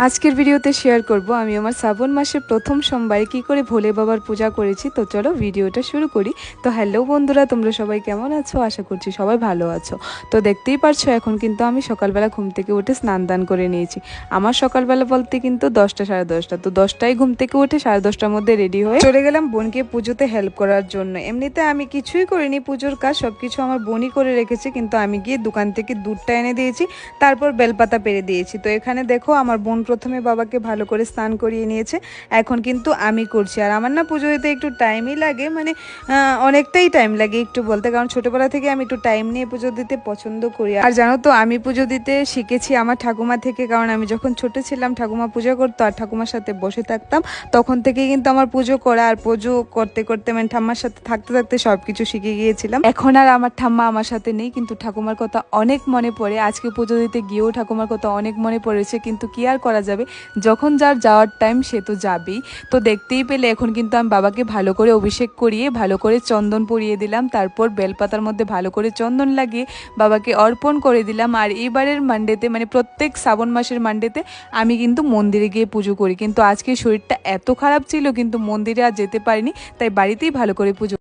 আজকের ভিডিওতে শেয়ার করব আমি আমার শ্রাবণ মাসের প্রথম সোমবারে কি করে ভোলে বাবার পূজা করেছি। তো চলো ভিডিওটা শুরু করি। তো হ্যালো বন্ধুরা, তোমরা সবাই কেমন আছো? আশা করছি সবাই ভালো আছো। তো দেখতেই পারছো এখন কিন্তু আমি সকালবেলা ঘুম থেকে উঠে স্নান দান করে নিয়েছি। আমার সকালবেলা বলতে কিন্তু 10টা সাড়ে 10টা, তো 10টায় ঘুম থেকে উঠে 10:30টার মধ্যে রেডি হয়ে চলে গেলাম বোনকে পুজোতে হেল্প করার জন্য। এমনিতে আমি কিছুই করিনি, পুজোর কাজ সবকিছু আমার বোনই করে রেখেছে, কিন্তু আমি গিয়ে দোকান থেকে দুধটা এনে দিয়েছি, তারপর বেলপাতা পেরে দিয়েছি। তো এখানে দেখো আমার বোন প্রথমে বাবাকে ভালো করে স্নান করিয়ে নিয়েছে, এখন কিন্তু আমি করছি। আর আমার না পুজো দিতে একটু টাইমই লাগে, মানে অনেকটাই টাইম লাগে একটু বলতে, কারণ ছোটোবেলা থেকে আমি একটু টাইম নিয়ে পুজো দিতে পছন্দ করি। আর জানো তো আমি পুজো দিতে শিখেছি আমার ঠাকুমা থেকে, কারণ আমি যখন ছোট ছিলাম ঠাকুমা পুজো করতো আর ঠাকুমার সাথে বসে থাকতাম, তখন থেকেই কিন্তু আমার পুজো করা আর পুজো করতে করতে মানে ঠাম্মার সাথে থাকতে থাকতে সব কিছু শিখে গিয়েছিলাম। এখন আর আমার ঠাম্মা আমার সাথে নেই, কিন্তু ঠাকুমার কথা অনেক মনে পড়ে। আজকে পুজো দিতে গিয়েও ঠাকুমার কথা অনেক মনে পড়েছে, কিন্তু কি আর করা যাবে, যখন যার যাওয়ার টাইম সে তো যাবেই। তো দেখতেই পেলে এখন কিন্তু আমি বাবাকে ভালো করে অভিষেক করিয়ে ভালো করে চন্দন পরিয়ে দিলাম, তারপর বেলপাতার মধ্যে ভালো করে চন্দন লাগিয়ে বাবাকে অর্পণ করে দিলাম। আর এবারের মানডেতে মানে প্রত্যেক শ্রাবণ মাসের মানডেতে আমি কিন্তু মন্দিরে গিয়ে পুজো করি, কিন্তু আজকে শরীরটা এত খারাপ ছিল কিন্তু মন্দিরে আর যেতে পারিনি, তাই বাড়িতেই ভালো করে পুজো